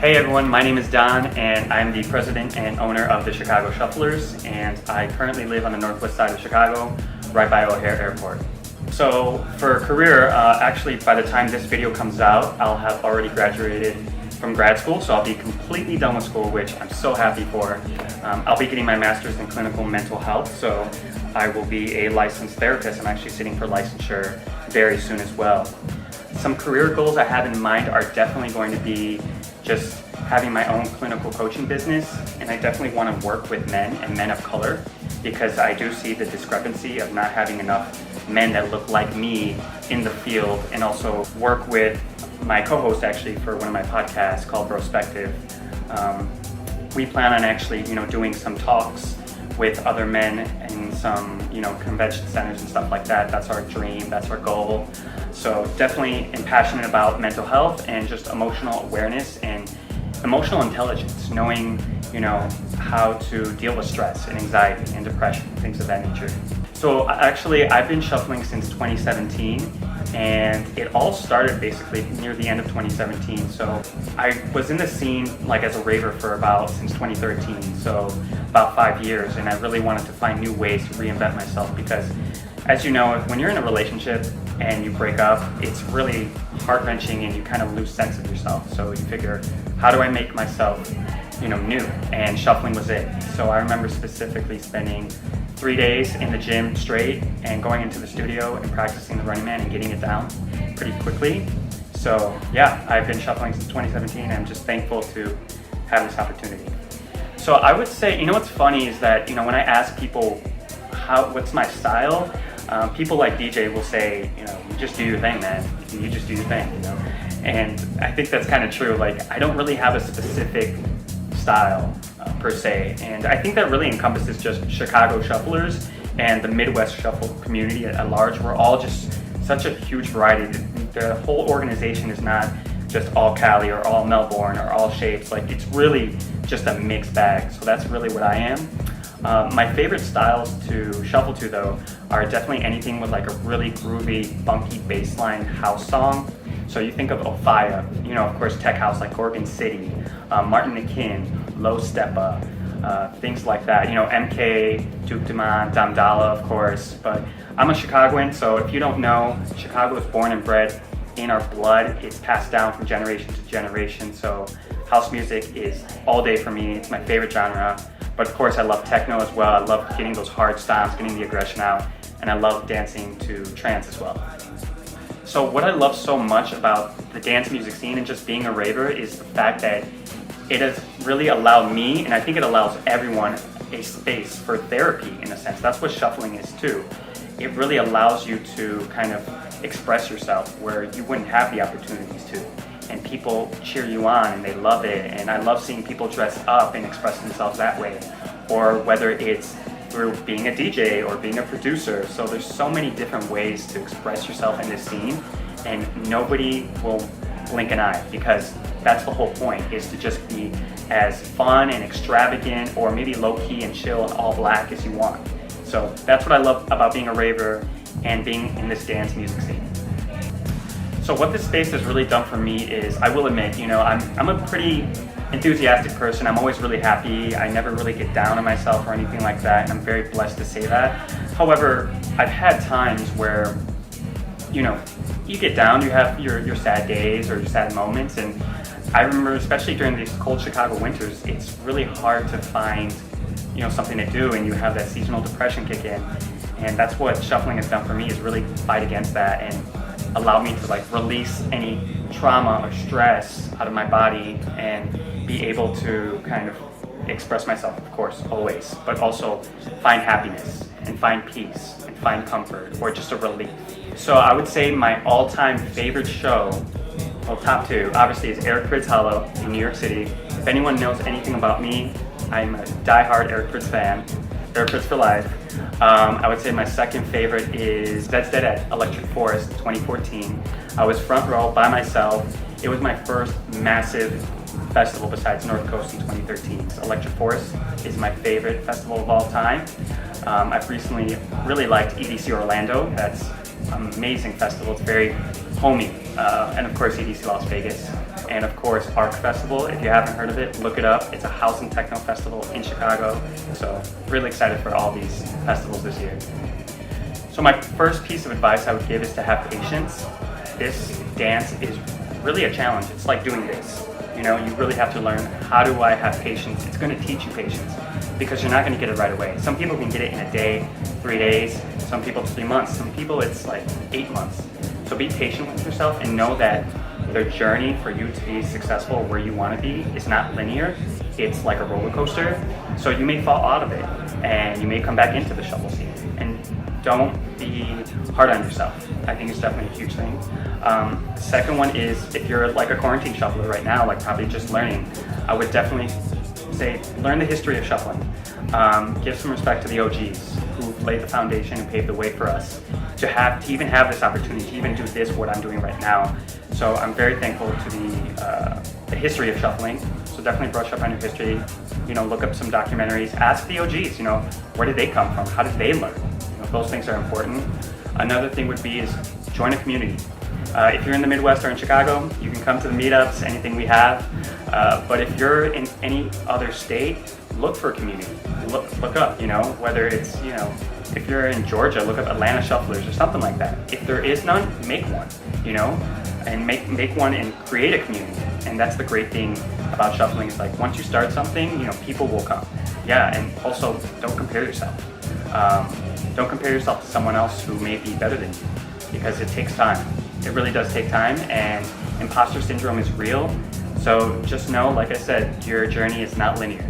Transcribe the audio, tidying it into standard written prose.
Hey everyone, my name is Don and I'm the president and owner of the Chicago Shufflers, and I currently live on the northwest side of Chicago, right by O'Hare Airport. So for career, actually by the time this video comes out, I'll have already graduated from grad school, so I'll be completely done with school, which I'm so happy for. I'll be getting my master's in clinical mental health, so I will be a licensed therapist. I'm actually sitting for licensure very soon as well. Some career goals I have in mind are definitely going to be just having my own clinical coaching business, and I definitely want to work with men and men of color, because I do see the discrepancy of not having enough men that look like me in the field, and also work with my co-host actually for one of my podcasts called Prospective. We plan on actually, doing some talks with other men in some, convention centers and stuff like that. That's our dream, that's our goal. So definitely am passionate about mental health and just emotional awareness and emotional intelligence, knowing, how to deal with stress and anxiety and depression, things of that nature. So actually, I've been shuffling since 2017, and it all started basically near the end of 2017. So I was in the scene as a raver since 2013, so about 5 years, and I really wanted to find new ways to reinvent myself, because as you know, when you're in a relationship and you break up, it's really heart-wrenching and you kind of lose sense of yourself. So you figure, how do I make myself new? And shuffling was it. So I remember specifically spending 3 days in the gym straight and going into the studio and practicing the Running Man and getting it down pretty quickly. So yeah, I've been shuffling since 2017. I'm just thankful to have this opportunity. So I would say, what's funny is that, when I ask people what's my style, people like DJ will say, you just do your thing, man. You just do your thing, And I think that's kind of true. I don't really have a specific style per se, and I think that really encompasses just Chicago shufflers and the Midwest shuffle community at large. We're all just such a huge variety. The whole organization is not just all Cali or all Melbourne or all shapes. It's really just a mixed bag. So that's really what I am. My favorite styles to shuffle to, though, are definitely anything with a really groovy, funky bassline house song. So you think of Ophia, of course, tech house like Gorgon City, Martin McKinn, Low Steppa, things like that. MK, Duke Dumont, Damdala, of course. But I'm a Chicagoan, so if you don't know, Chicago is born and bred in our blood. It's passed down from generation to generation. So house music is all day for me. It's my favorite genre. But of course, I love techno as well. I love getting those hard stomps, getting the aggression out, and I love dancing to trance as well. So what I love so much about the dance music scene and just being a raver is the fact that it has really allowed me, and I think it allows everyone, a space for therapy in a sense. That's what shuffling is too. It really allows you to kind of express yourself where you wouldn't have the opportunities to. And people cheer you on and they love it. And I love seeing people dress up and express themselves that way. Or whether it's through being a DJ or being a producer. So there's so many different ways to express yourself in this scene, and nobody will blink an eye, because that's the whole point, is to just be as fun and extravagant, or maybe low-key and chill and all black as you want. So that's what I love about being a raver and being in this dance music scene. So what this space has really done for me is, I will admit, I'm a pretty enthusiastic person. I'm always really happy. I never really get down on myself or anything like that, and I'm very blessed to say that. However, I've had times where, you get down, you have your sad days or your sad moments, and I remember, especially during these cold Chicago winters, it's really hard to find, something to do, and you have that seasonal depression kick in. And that's what shuffling has done for me, is really fight against that and allow me to release any trauma or stress out of my body and be able to kind of express myself, of course, always, but also find happiness and find peace and find comfort, or just a relief. So I would say my all-time favorite show, well, top two, obviously, is Eric Prydz Hollow in New York City. If anyone knows anything about me, I'm a die-hard Eric Prydz fan. Eric Prydz for life. I would say my second favorite is That's Dead at Electric Forest 2014. I was front row by myself. It was my first massive festival besides North Coast in 2013. So Electric Forest is my favorite festival of all time. I've recently really liked EDC Orlando. That's an amazing festival. It's very homey. And of course EDC Las Vegas. and of course Arc Festival. If you haven't heard of it, look it up. It's a house and techno festival in Chicago. So really excited for all these festivals this year. So my first piece of advice I would give is to have patience. This dance is really a challenge. It's like doing this. You know, you really have to learn, how do I have patience? It's going to teach you patience because you're not going to get it right away. Some people can get it in a day, 3 days, some people 3 months, some people it's like 8 months. So be patient with yourself and know that the journey for you to be successful where you want to be is not linear. It's like a roller coaster. So you may fall out of it and you may come back into the shuffle scene. And don't be hard on yourself. I think it's definitely a huge thing. Second one is, if you're like a quarantine shuffler right now, like probably just learning, I would definitely say learn the history of shuffling. Give some respect to the OGs who laid the foundation and paved the way for us to even have this opportunity, to even do this, what I'm doing right now. So I'm very thankful to the history of shuffling. So definitely brush up on your history. You know, look up some documentaries. Ask the OGs. You know, where did they come from? How did they learn? You know, those things are important. Another thing would be is join a community. If you're in the Midwest or in Chicago, you can come to the meetups, anything we have. But if you're in any other state, look for a community. Look up, you know, whether it's, you know, if you're in Georgia, look up Atlanta Shufflers or something like that. If there is none, make one, you know, and make one and create a community. And that's the great thing about shuffling, is like once you start something, you know, people will come. Yeah, and also don't compare yourself. Don't compare yourself to someone else who may be better than you, because it takes time. It really does take time, and imposter syndrome is real. So just know, like I said, your journey is not linear.